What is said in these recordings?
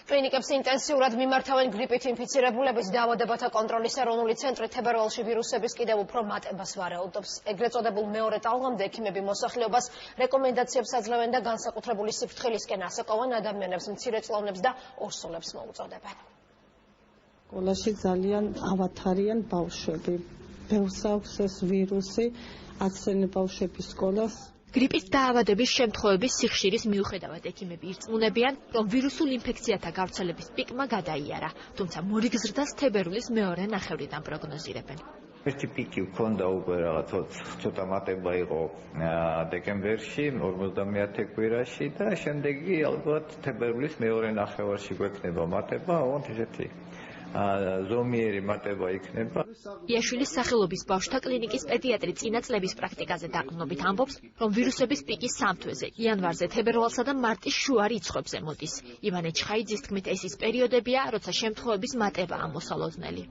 კლინიკებს ინტენსიურად მიმართავენ გრიპით ინფიცირებულების დაავადებათა კონტროლის ეროვნული ცენტრი თებერვალში ვირუსების კიდევ უფრო მატებას ვარაუდობს. ეგრეთ წოდებულ მეორე ტალღამდე ექიმები მოსახლეობას რეკომენდაციებს აძლევენ და განსაკუთრებული სიფრთხილისკენ ასაკოვან ადამიანებს, მცირეწლოვნებს და ორსულებს მოუწოდებენ. სკოლაში ძალიან ავათარიან ბავშვები. ბევრს აქვს ეს ვირუსი, აცლენ ბავშვების სკოლას. გრიპის დაავადების შემთხვევების სიხშირის მიუხედავად ექიმები ირწმუნებიან, რომ ვირუსულ ინფექციათა გავრცელების პიკმა გადაიარა, თუმცა მორიგ ზრდას თებერვლის მეორე ნახევრიდან პროგნოზირებენ. ერთი პიკი ჰქონდა უკვე რაღაც ცოტა მატება იყო დეკემბერში, 50 კვირაში და შემდეგი ალბათ თებერვლის მეორე ნახევარში გვექნება მატება, ოღონდ ესეთი ზომიერი მატება იქნება. იაშვილის სახელობის ბავშვთა კლინიკის პედიატრი წინა წლების პრაქტიკაზე დაყრდნობით ამბობს, რომ ვირუსების პიკი სამ თვეზე, იანვარზე, თებერვალსა და მარტის შუა რიცხვებზე მოდის. ივანე ჩხაიძის თქმით, ეს ის პერიოდებია, როცა შემთხვევების მატებაა მოსალოდნელი.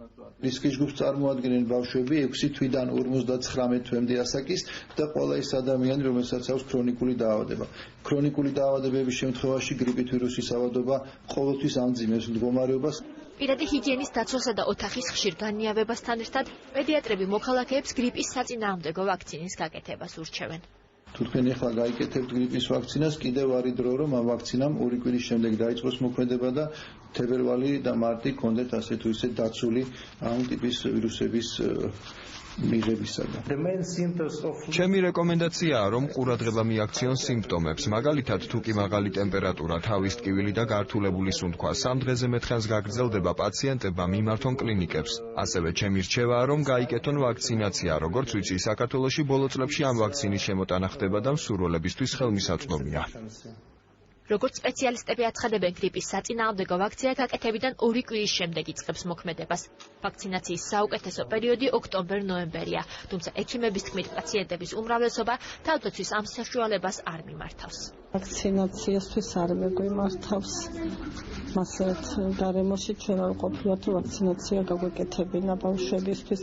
რისკის ჯგუფს წარმოადგენენ ბავშვები 6 თვიდან 59 თვემდე ასაკის და ყველა ის ადამიანი, რომელსაც აქვს ქრონიკული დაავადება. ქრონიკული დაავადებების შემთხვევაში გრიპით ვირუსის ავადობა ყოველთვის ამძიმებს მდგომარეობას. პირადი ჰიგიენის დაცვასა და ოთახის ხშირ განიავებასთან ერთად პედიატრები მოქალაქეებს გრიპის საწინააღმდეგო ვაქცინის გაკეთებას ურჩევენ. თუ თქვენ ახლა გაიკეთებთ გრიპის ვაქცინას, კიდევ არის დრო, რომ ამ ვაქცინამ 2 კვირის შემდეგ დაიწყოს მოქმედება და თებერვალი და მარტი გქონდეთ ასე თუ ისე დაცული ამ ტიპის ვირუსების მიღებისაგან. ჩემი რეკომენდაციაა, რომ ყურადღება მიაქციონ სიმპტომებს, მაგალითად თუ კი მაღალი ტემპერატურა, თავის ტკივილი და გართულებული სუნთქვა 3 დღეზე მეტხანს გაგრძელდება, პაციენტებმა მიმართონ კლინიკებს. ასევე ჩემი რჩევაა, რომ გაიკეთონ ვაქცინაცია, როგორც ვიცი, საქართველოში ბოლო წლებში ამ ვაქცინის შემოტანა ხდება და მსურველებისთვის ხელმისაწვდომია. როგორც სპეციალისტები აცხადებენ, გრიპის საწინააღმდეგო ვაქცია გაკეთებიდან 2 კვირის შემდეგ იწყებს მოქმედებას. ვაქცინაციის საუკეთესო პერიოდი ოქტომბერ-ნოემბერია, თუმცა ექიმების თქმით, პაციენტების უმრავლესობა თავდაცვის ამ საშუალებას არ მიმართავს. ვაქცინაციასთვის არ მეგვიმართავს. მასეთ გარემოში ჩვენ არ ყოფილვართ, რომ ვაქცინაცია გაგვეკეთებინა ბავშვებისთვის.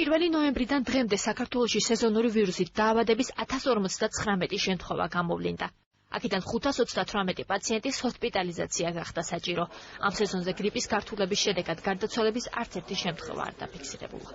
1 ნოემბრიდან დღემდე საქართველოში სეზონური ვირუსით დაავადების 1059 შემთხვევა გამოვლინდა. აქედან 528 პაციენტის ჰოსპიტალიზაცია გახდა საჭირო. ამ სეზონზე გრიპის გართულების შედეგად გარდაცვალების არც ერთი შემთხვევა არ დაფიქსირებულა.